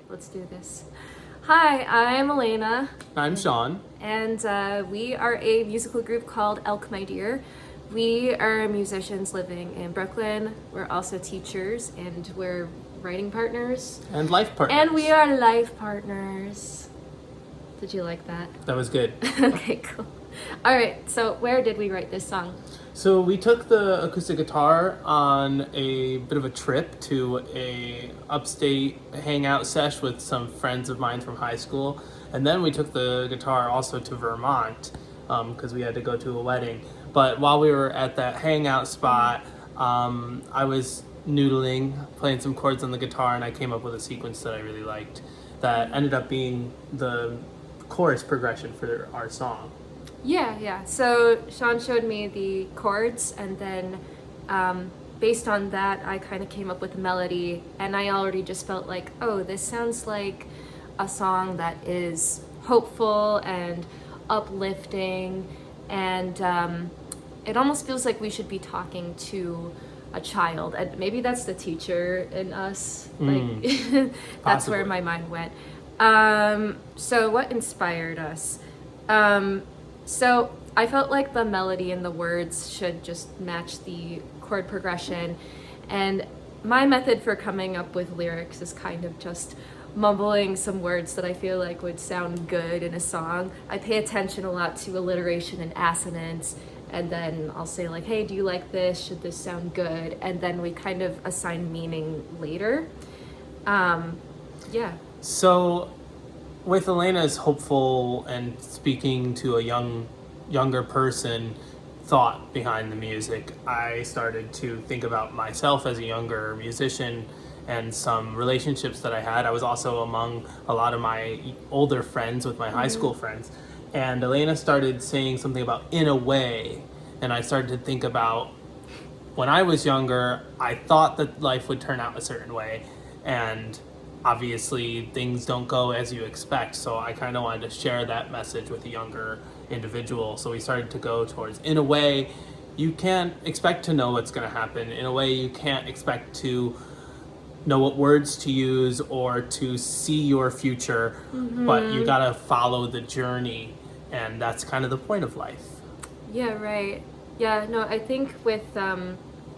Let's do this. Hi, I'm Elena. I'm Sean. And we are a musical group called Elk My Dear. We are musicians living in Brooklyn. We're also teachers and we're writing partners. And life partners. And we are life partners. Did you like that? That was good. Okay, cool. All right, so where did we write this song? So we took the acoustic guitar on a bit of a trip to a upstate hangout sesh with some friends of mine from high school. And then we took the guitar also to Vermont because we had to go to a wedding. But while we were at that hangout spot, I was noodling, playing some chords on the guitar, and I came up with a sequence that I really liked that ended up being the chorus progression for our song. Yeah. So Sean showed me the chords, and then based on that, I kind of came up with a melody, and I already just felt like, oh, this sounds like a song that is hopeful and uplifting, and it almost feels like we should be talking to a child, and maybe that's the teacher in us. Like that's where my mind went. So what inspired us? So I felt like the melody and the words should just match the chord progression, and my method for coming up with lyrics is kind of just mumbling some words that I feel like would sound good in a song. I pay attention a lot to alliteration and assonance, and then I'll say like, hey, do you like this? Should this sound good? And then we kind of assign meaning later. Yeah. So with Elena's hopeful and speaking to a younger person thought behind the music, I started to think about myself as a younger musician and some relationships that I had. I was also among a lot of my older friends with my high school friends. And Elena started saying something about in a way. And I started to think about when I was younger, I thought that life would turn out a certain way. And obviously things don't go as you expect. So I kind of wanted to share that message with a younger individual. So we started to go towards, in a way, you can't expect to know what's going to happen. In a way, you can't expect to know what words to use or to see your future, but you gotta follow the journey, and that's kind of the point of life. Yeah, right. Yeah, no, I think with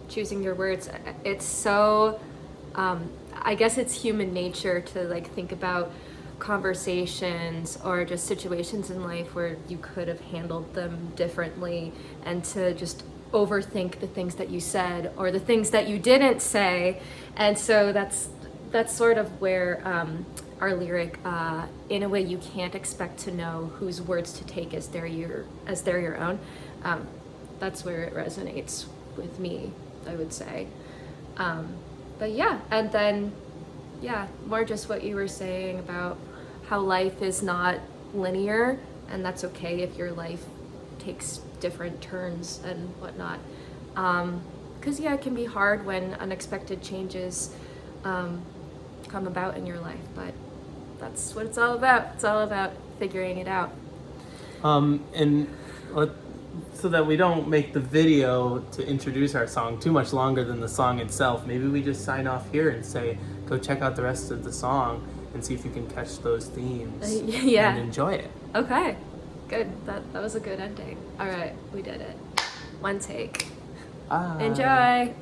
choosing your words, it's so, I guess it's human nature to like think about conversations or just situations in life where you could have handled them differently, and to just overthink the things that you said or the things that you didn't say. And so that's sort of where our lyric, in a way you can't expect to know whose words to take as they're your own, that's where it resonates with me, I would say. But yeah, and then more just what you were saying about how life is not linear, and that's okay if your life takes different turns and whatnot. Because it can be hard when unexpected changes come about in your life, but that's what it's all about. It's all about figuring it out. So that we don't make the video to introduce our song too much longer than the song itself, maybe we just sign off here and say, go check out the rest of the song and see if you can catch those themes and enjoy it. Okay, good. That was a good ending. All right, we did it. One take. Bye. Enjoy.